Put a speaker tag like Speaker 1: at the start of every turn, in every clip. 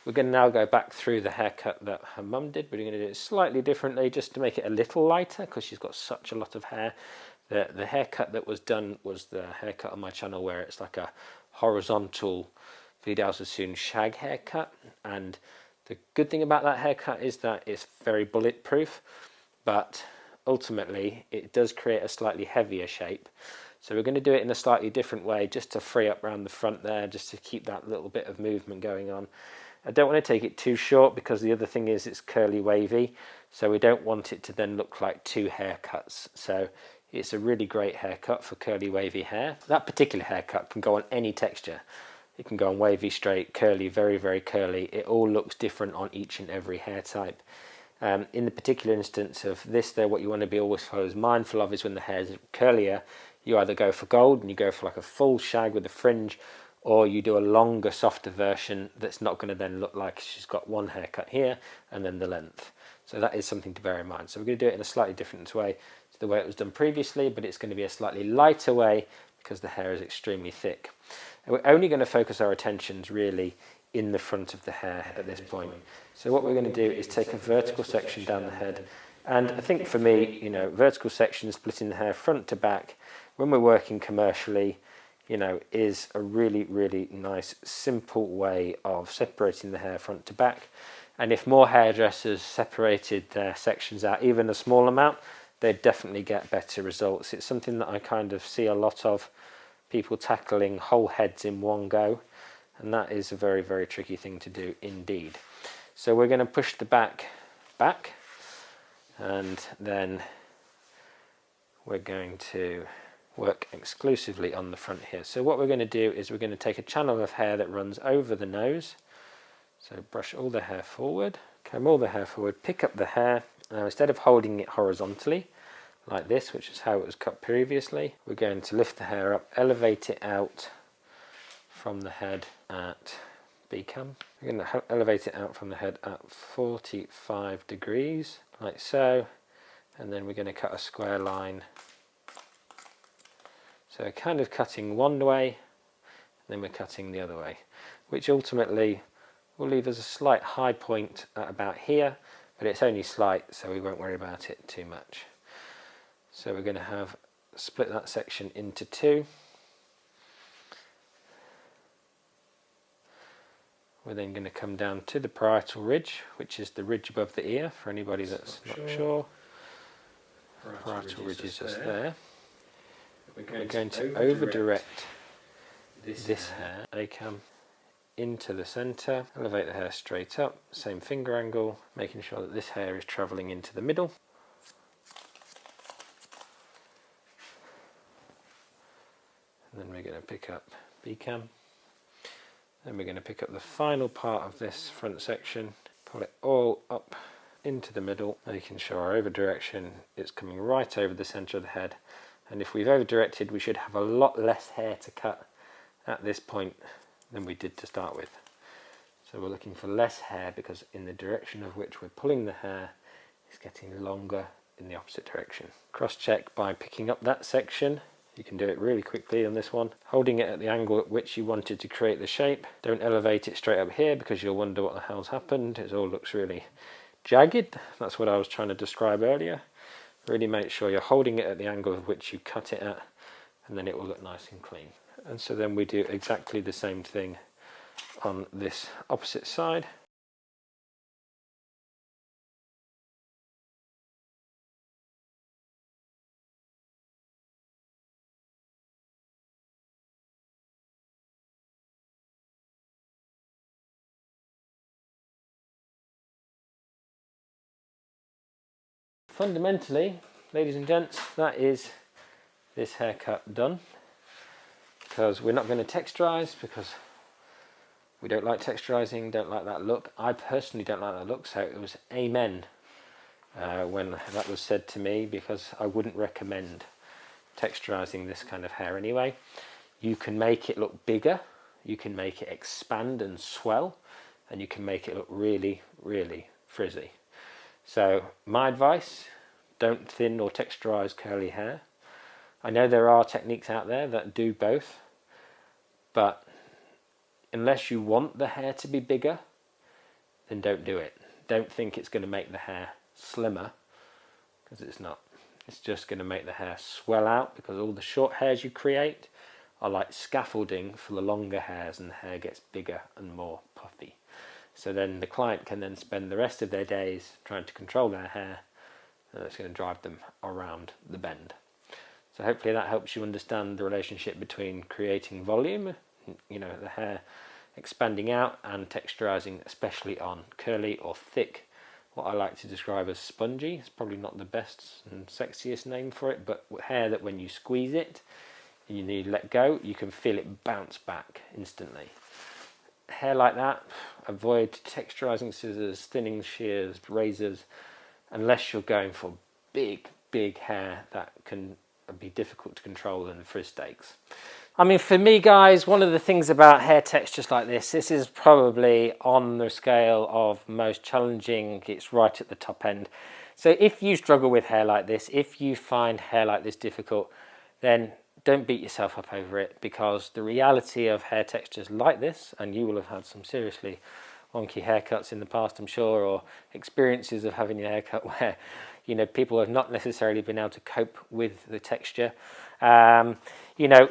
Speaker 1: We're going to now go back through the haircut that her mum did. We're going to do it slightly differently just to make it a little lighter because she's got such a lot of hair. The haircut that was done was the haircut on my channel where it's like a horizontal Vidal Sassoon shag haircut, and the good thing about that haircut is that it's very bulletproof, but ultimately it does create a slightly heavier shape. So we're going to do it in a slightly different way just to free up around the front there, just to keep that little bit of movement going on. I don't want to take it too short because the other thing is it's curly wavy, so we don't want it to then look like two haircuts. So it's a really great haircut for curly wavy hair. That particular haircut can go on any texture. It can go on wavy, straight, curly, very, very curly. It all looks different on each and every hair type. In the particular instance of this there, what you want to be always mindful of is when the hair is curlier, you either go for gold and you go for like a full shag with a fringe, or you do a longer, softer version that's not going to then look like she's got one haircut here and then the length. So that is something to bear in mind. So we're going to do it in a slightly different way to the way it was done previously, but it's going to be a slightly lighter way because the hair is extremely thick. And we're only going to focus our attentions really in the front of the hair at this point. So what we're going to do is take a vertical section down the head. And I think for me, you know, vertical section, splitting the hair front to back, when we're working commercially, you know, is a really, really nice, simple way of separating the hair front to back. And if more hairdressers separated their sections out even a small amount, they'd definitely get better results. It's something that I kind of see a lot of people tackling whole heads in one go, and that is a very, very tricky thing to do indeed. So we're going to push the back, and then we're going to work exclusively on the front here. So what we're going to do is we're going to take a channel of hair that runs over the nose. So brush all the hair forward, comb all the hair forward, pick up the hair. Now instead of holding it horizontally like this, which is how it was cut previously, we're going to lift the hair up, elevate it out from the head at B-cam. We're going to elevate it out from the head at 45 degrees, like so, and then we're going to cut a square line. So kind of cutting one way, and then we're cutting the other way, which ultimately will leave us a slight high point at about here, but it's only slight, so we won't worry about it too much. So we're going to have split that section into two. We're then going to come down to the parietal ridge, which is the ridge above the ear, for anybody that's not sure. Parietal ridge is just there. We're going to over-direct this hair, A-cam, into the centre, elevate the hair straight up, same finger angle, making sure that this hair is travelling into the middle. And then we're going to pick up B-cam. Then we're going to pick up the final part of this front section, pull it all up into the middle, making sure our over direction is coming right over the centre of the head. And if we've over directed, we should have a lot less hair to cut at this point than we did to start with. So we're looking for less hair because in the direction of which we're pulling the hair is getting longer in the opposite direction. Cross check by picking up that section. You can do it really quickly on this one, holding it at the angle at which you wanted to create the shape. Don't elevate it straight up here because you'll wonder what the hell's happened. It all looks really jagged. That's what I was trying to describe earlier. Really make sure you're holding it at the angle of which you cut it at, and then it will look nice and clean. And so then we do exactly the same thing on this opposite side. Fundamentally, ladies and gents, that is this haircut done, because we're not going to texturize because we don't like texturizing, don't like that look. I personally don't like that look, so it was amen when that was said to me, because I wouldn't recommend texturizing this kind of hair anyway. You can make it look bigger, you can make it expand and swell, and you can make it look really, really frizzy. So my advice, don't thin or texturize curly hair. I know there are techniques out there that do both, but unless you want the hair to be bigger, then don't do it. Don't think it's going to make the hair slimmer, because it's not. It's just going to make the hair swell out, because all the short hairs you create are like scaffolding for the longer hairs, and the hair gets bigger and more puffy. So then the client can then spend the rest of their days trying to control their hair, and it's going to drive them around the bend. So hopefully that helps you understand the relationship between creating volume, you know, the hair expanding out, and texturizing, especially on curly or thick, what I like to describe as spongy. It's probably not the best and sexiest name for it, but hair that when you squeeze it and you need to let go, you can feel it bounce back instantly. Hair like that, avoid texturizing scissors, thinning shears, razors, unless you're going for big hair that can be difficult to control in the frizz stakes. I mean, for me, guys, one of the things about hair textures like this is probably on the scale of most challenging. It's right at the top end. So if you struggle with hair like this, if you find hair like this difficult, then don't beat yourself up over it, because the reality of hair textures like this, and you will have had some seriously wonky haircuts in the past, I'm sure, or experiences of having your haircut where, you know, people have not necessarily been able to cope with the texture. You know,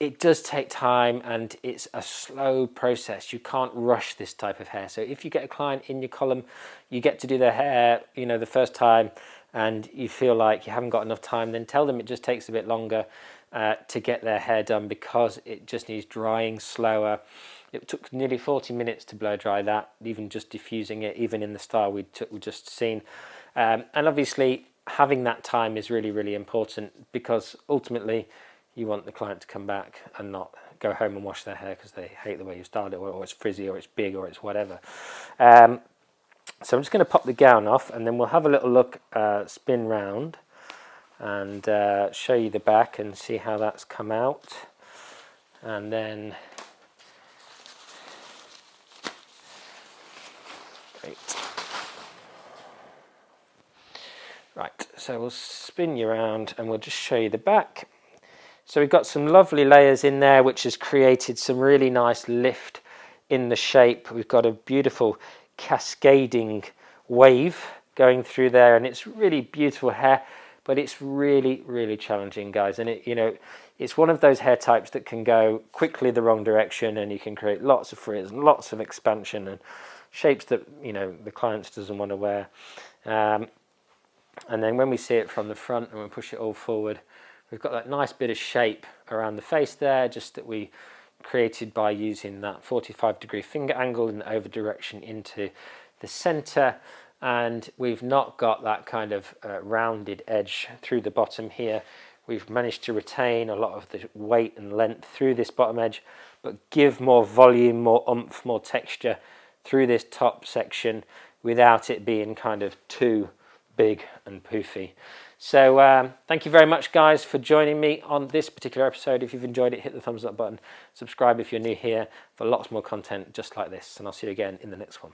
Speaker 1: it does take time, and it's a slow process. You can't rush this type of hair. So if you get a client in your column, you get to do their hair, you know, the first time, and you feel like you haven't got enough time, then tell them it just takes a bit longer to get their hair done, because it just needs drying slower. It took nearly 40 minutes to blow dry that, even just diffusing it, even in the style we just seen. And obviously having that time is really important, because ultimately you want the client to come back and not go home and wash their hair because they hate the way you styled it, or it's frizzy, or it's big, or it's whatever. So I'm just going to pop the gown off, and then we'll have a little look, spin round, and show you the back and see how that's come out. And then great. Right, so we'll spin you around and we'll just show you the back. So we've got some lovely layers in there, which has created some really nice lift in the shape. We've got a beautiful cascading wave going through there, and it's really beautiful hair, but it's really challenging, guys. And it, you know, it's one of those hair types that can go quickly the wrong direction, and you can create lots of frizz and lots of expansion and shapes that, you know, the client doesn't want to wear. And then when we see it from the front and we push it all forward, we've got that nice bit of shape around the face there, just that we created by using that 45-degree finger angle in the over direction into the center. And we've not got that kind of rounded edge through the bottom here. We've managed to retain a lot of the weight and length through this bottom edge, but give more volume, more oomph, more texture through this top section without it being kind of too big and poofy. So thank you very much, guys, for joining me on this particular episode. If you've enjoyed it, hit the thumbs up button, subscribe if you're new here for lots more content just like this, and I'll see you again in the next one.